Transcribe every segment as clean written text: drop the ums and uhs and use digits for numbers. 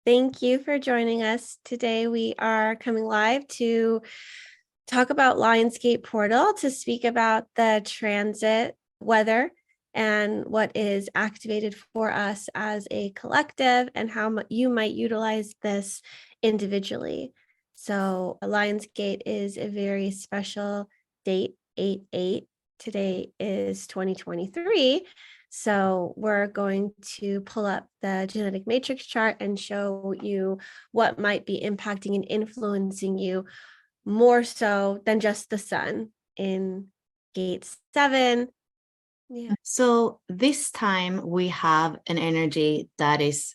Thank you for joining us. Today we are coming live to talk about Lionsgate Portal, to speak about the transit weather and what is activated for us as a collective and how you might utilize this individually. So Lionsgate is a very special date, 8/8. Today is 2023. So we're going to pull up the genetic matrix chart and show you what might be impacting and influencing you more so than just the sun in gate 7. Yeah. So this time we have an energy that is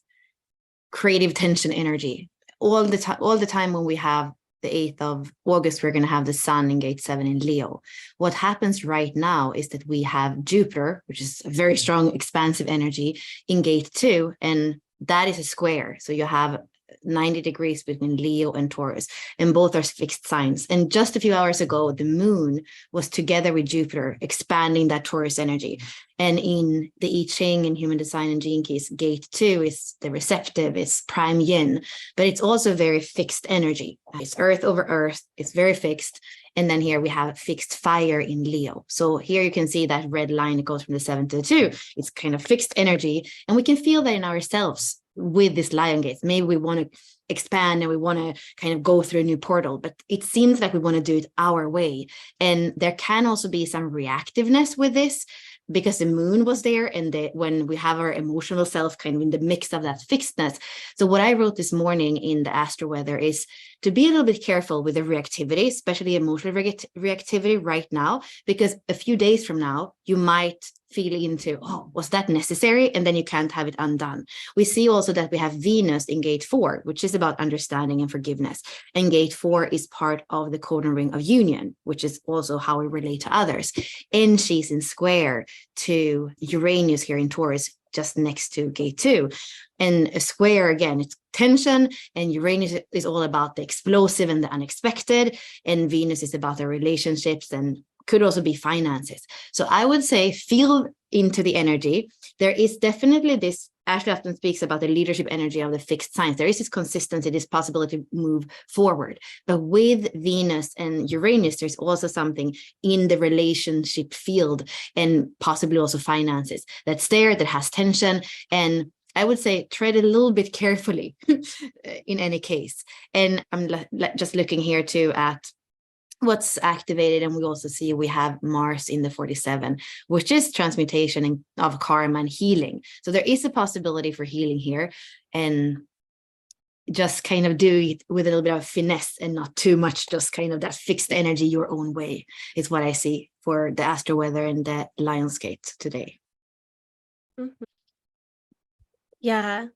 creative tension energy. All the time when we have the 8th of August, we're going to have the sun in gate 7 in Leo. What happens right now is that we have Jupiter, which is a very strong, expansive energy, in gate 2, and that is a square. So you have 90 degrees between Leo and Taurus, and both are fixed signs. And just a few hours ago, the moon was together with Jupiter, expanding that Taurus energy. And in the I Ching and human design and gene keys, gate 2 is the receptive, it's prime yin, but it's also very fixed energy. It's earth over earth, it's very fixed. And then here we have fixed fire in Leo. So here you can see that red line that goes from the 7 to the 2. It's kind of fixed energy. And we can feel that in ourselves with this lion gates. Maybe we want to expand and we want to kind of go through a new portal, but it seems like we want to do it our way. And there can also be some reactiveness with this, because the moon was there, and when we have our emotional self kind of in the mix of that fixedness. So what I wrote this morning in the Astro weather is to be a little bit careful with the reactivity, especially emotional reactivity right now, because a few days from now, you might feel into, oh, was that necessary? And then you can't have it undone. We see also that we have Venus in gate 4, which is about understanding and forgiveness. And gate 4 is part of the codon ring of union, which is also how we relate to others. And she's in square to Uranus here in Taurus, just next to gate 2. And a square, again, it's tension, and Uranus is all about the explosive and the unexpected, and Venus is about the relationships and could also be finances. So I would say feel into the energy. There is definitely this, Ashely often speaks about the leadership energy of the fixed signs. There is this consistency, this possibility to move forward. But with Venus and Uranus, there's also something in the relationship field, and possibly also finances, that's there, that has tension. And I would say tread a little bit carefully in any case. And I'm just looking here too at what's activated, and we also see we have Mars in the 47, which is transmutation and of karma and healing. So there is a possibility for healing here, and just kind of do it with a little bit of finesse and not too much just kind of that fixed energy your own way, is what I see for the Astro weather and the Lionsgate today. Mm-hmm. Yeah,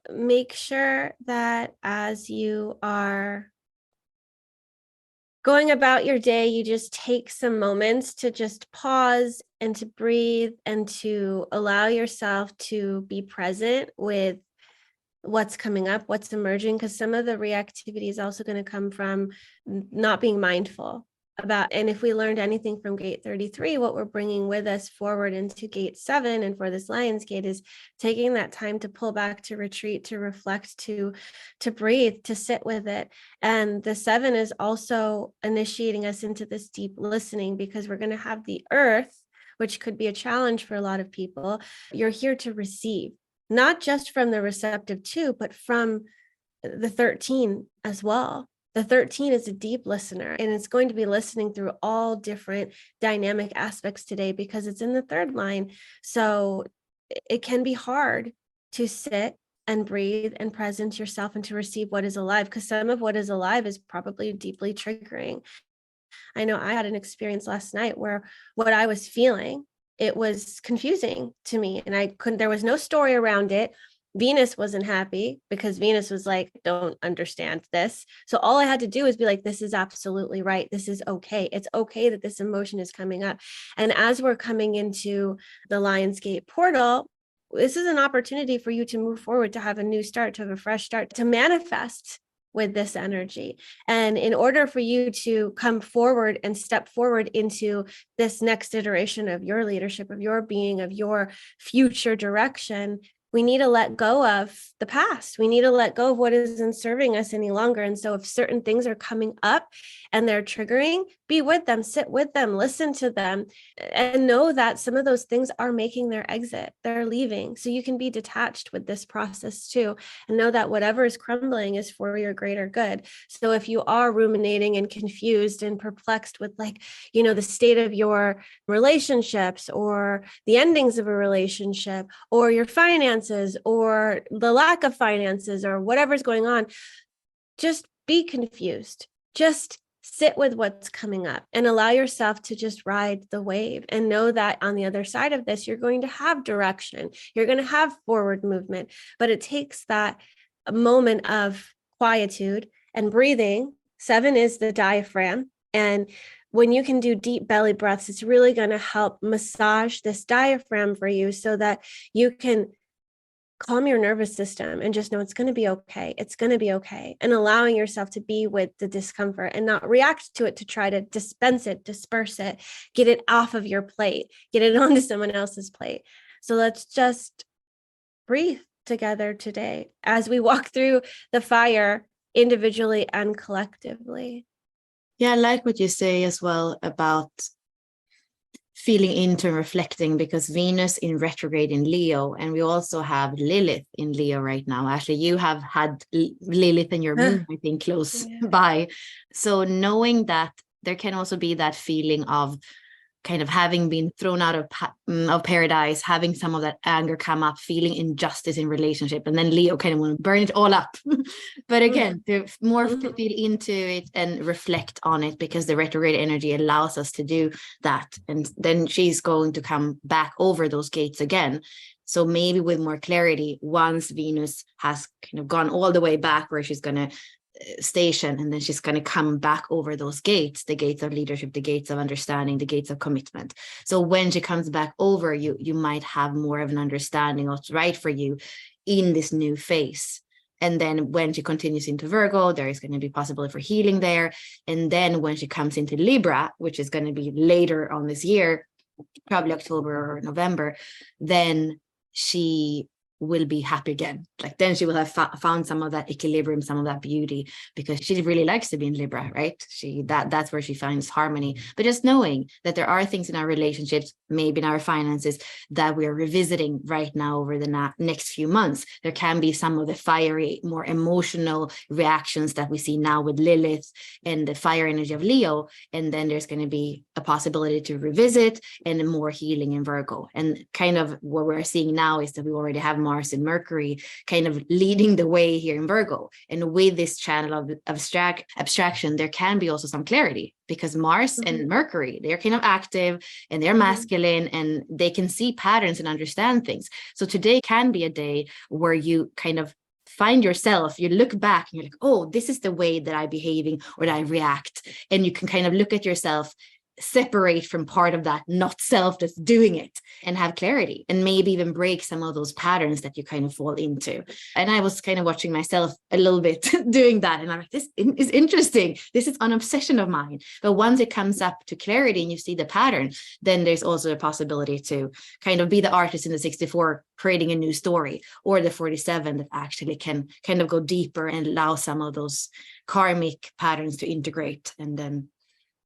make sure that as you are going about your day, you just take some moments to just pause and to breathe and to allow yourself to be present with what's coming up, what's emerging, because some of the reactivity is also going to come from not being mindful about. And if we learned anything from gate 33, what we're bringing with us forward into gate 7 and for this Lion's Gate is taking that time to pull back, to retreat, to reflect, to breathe, to sit with it. And the 7 is also initiating us into this deep listening, because we're going to have the earth, which could be a challenge for a lot of people. You're here to receive, not just from the receptive 2, but from the 13 as well. The 13 is a deep listener, and it's going to be listening through all different dynamic aspects today because it's in the 3rd line. So it can be hard to sit and breathe and present yourself and to receive what is alive, because some of what is alive is probably deeply triggering. I know I had an experience last night where what I was feeling, it was confusing to me, and there was no story around it. Venus wasn't happy because Venus was like, don't understand this. So all I had to do was be like, this is absolutely right. This is okay. It's okay that this emotion is coming up. And as we're coming into the Lionsgate portal, this is an opportunity for you to move forward, to have a new start, to have a fresh start, to manifest with this energy. And in order for you to come forward and step forward into this next iteration of your leadership, of your being, of your future direction, we need to let go of the past. We need to let go of what isn't serving us any longer. And so if certain things are coming up and they're triggering, be with them, sit with them, listen to them, and know that some of those things are making their exit. They're leaving. So you can be detached with this process too, and know that whatever is crumbling is for your greater good. So if you are ruminating and confused and perplexed with, like, the state of your relationships or the endings of a relationship or your finances or the lack of finances or whatever's going on, just be confused. Just sit with what's coming up and allow yourself to just ride the wave, and know that on the other side of this, you're going to have direction. You're going to have forward movement, but it takes that moment of quietude and breathing. 7 is the diaphragm. And when you can do deep belly breaths, it's really going to help massage this diaphragm for you so that you can calm your nervous system and just know it's going to be okay. It's going to be okay. And allowing yourself to be with the discomfort and not react to it to try to dispense it, disperse it, get it off of your plate, get it onto someone else's plate. So let's just breathe together today as we walk through the fire individually and collectively. Yeah, I like what you say as well about feeling into and reflecting, because Venus in retrograde in Leo, and we also have Lilith in Leo right now. Actually, you have had Lilith in your moon, I think, close by. So knowing that there can also be that feeling of kind of having been thrown out of paradise, having some of that anger come up, feeling injustice in relationship, and then Leo kind of want to burn it all up. But again, to more feel into it and reflect on it, because the retrograde energy allows us to do that. And then she's going to come back over those gates again. So maybe with more clarity, once Venus has kind of gone all the way back where she's going to station, and then she's going to come back over those gates, the gates of leadership, the gates of understanding, the gates of commitment. So when she comes back over, you might have more of an understanding of what's right for you in this new phase. And then when she continues into Virgo, there is going to be possibility for healing there. And then when she comes into Libra, which is going to be later on this year, probably October or November, then she will be happy again. Like then she will have found some of that equilibrium, some of that beauty, because she really likes to be in Libra, right? That's where she finds harmony. But just knowing that there are things in our relationships, maybe in our finances, that we are revisiting right now over the next few months. There can be some of the fiery, more emotional reactions that we see now with Lilith and the fire energy of Leo. And then there's going to be a possibility to revisit and more healing in Virgo. And kind of what we're seeing now is that we already have Mars and Mercury kind of leading the way here in Virgo. And with this channel of abstraction, there can be also some clarity, because Mars and Mercury, they're kind of active and they're masculine, and they can see patterns and understand things. So today can be a day where you kind of find yourself, you look back and you're like, oh, this is the way that I'm behaving or that I react. And you can kind of look at yourself, separate from part of that not self that's doing it, and have clarity, and maybe even break some of those patterns that you kind of fall into. And I was kind of watching myself a little bit doing that, and I'm like, this is interesting, this is an obsession of mine. But once it comes up to clarity and you see the pattern, then there's also a possibility to kind of be the artist in the 64 creating a new story, or the 47 that actually can kind of go deeper and allow some of those karmic patterns to integrate, and then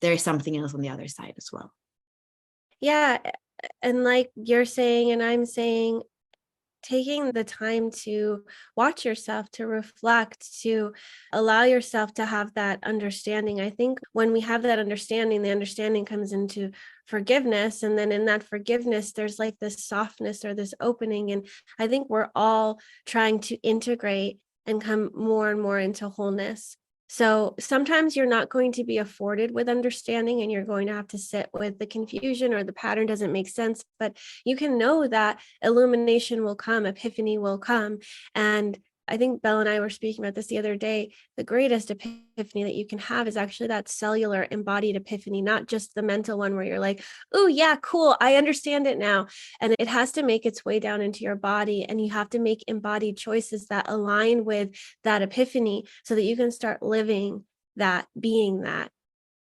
there is something else on the other side as well. Yeah. And like you're saying, and I'm saying, taking the time to watch yourself, to reflect, to allow yourself to have that understanding. I think when we have that understanding, the understanding comes into forgiveness. And then in that forgiveness, there's like this softness or this opening. And I think we're all trying to integrate and come more and more into wholeness. So sometimes you're not going to be afforded with understanding, and you're going to have to sit with the confusion or the pattern doesn't make sense, but you can know that illumination will come, epiphany will come. And I think Bella and I were speaking about this the other day. The greatest epiphany that you can have is actually that cellular embodied epiphany, not just the mental one where you're like, oh yeah, cool, I understand it now. And it has to make its way down into your body, and you have to make embodied choices that align with that epiphany so that you can start living that, being that.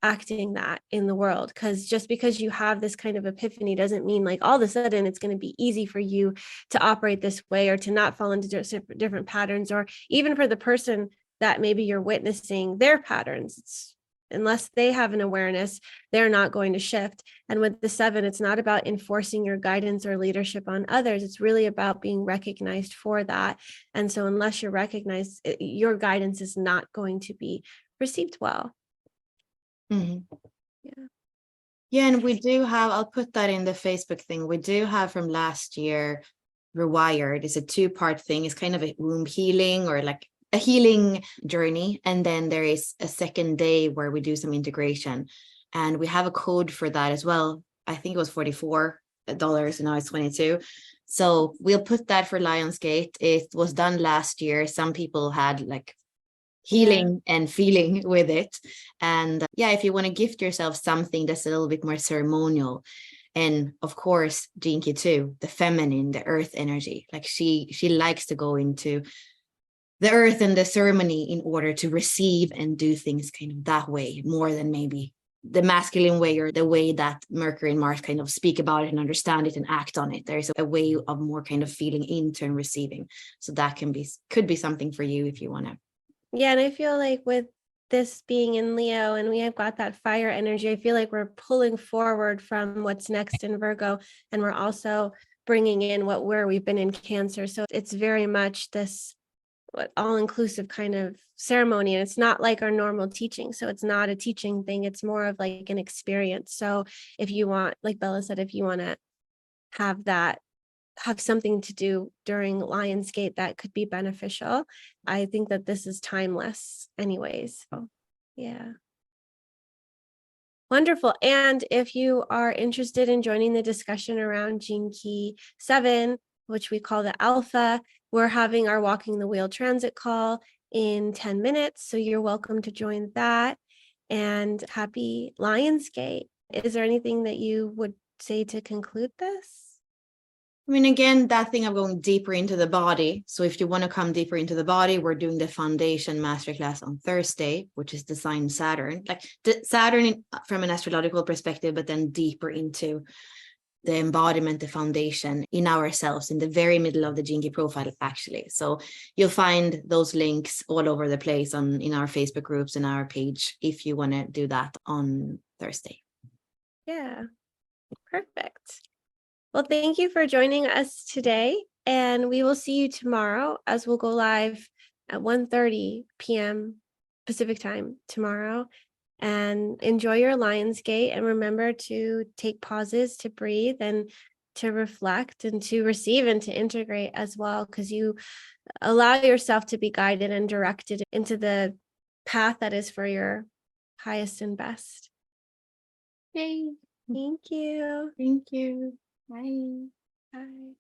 acting that in the world, because just because you have this kind of epiphany doesn't mean like all of a sudden it's going to be easy for you to operate this way or to not fall into different patterns, or even for the person that maybe you're witnessing their patterns. It's, unless they have an awareness, they're not going to shift. And with the 7, it's not about enforcing your guidance or leadership on others. It's really about being recognized for that. And so unless you're recognized, your guidance is not going to be received well. Mm-hmm. Yeah. Yeah, and we do have, I'll put that in the Facebook thing. We do have from last year, Rewired. It's a 2-part thing. It's kind of a womb healing or like a healing journey. And then there is a second day where we do some integration. And we have a code for that as well. I think it was $44 and now it's 22. So we'll put that for Lionsgate. It was done last year. Some people had like healing and feeling with it. And yeah, if you want to gift yourself something that's a little bit more ceremonial, and of course Jinky too, the feminine, the earth energy, like she likes to go into the earth and the ceremony in order to receive and do things kind of that way, more than maybe the masculine way or the way that Mercury and Mars kind of speak about it and understand it and act on it. There's a way of more kind of feeling into and receiving. So that could be something for you if you want to. Yeah, and I feel like with this being in Leo and we have got that fire energy, I feel like we're pulling forward from what's next in Virgo, and we're also bringing in where we've been in Cancer. So it's very much this all-inclusive kind of ceremony, and it's not like our normal teaching. So it's not a teaching thing, it's more of like an experience. So if you want, like Bella said, if you want to have something to do during Lionsgate that could be beneficial, I think that this is timeless anyways. So yeah. Wonderful. And if you are interested in joining the discussion around Gene Key 7, which we call the Alpha, we're having our Walking the Wheel transit call in 10 minutes. So you're welcome to join that. And happy Lionsgate. Is there anything that you would say to conclude this? I mean, again, that thing of going deeper into the body. So if you want to come deeper into the body, we're doing the foundation masterclass on Thursday, which is the sign Saturn, like the Saturn from an astrological perspective, but then deeper into the embodiment, the foundation in ourselves, in the very middle of the Gene Key profile, actually. So you'll find those links all over the place in our Facebook groups and our page if you want to do that on Thursday. Yeah, perfect. Well, thank you for joining us today, and we will see you tomorrow as we'll go live at 1:30 p.m. Pacific time tomorrow. And enjoy your Lionsgate, and remember to take pauses to breathe and to reflect and to receive and to integrate as well, because you allow yourself to be guided and directed into the path that is for your highest and best. Yay. Thank you. Thank you. Bye. Bye.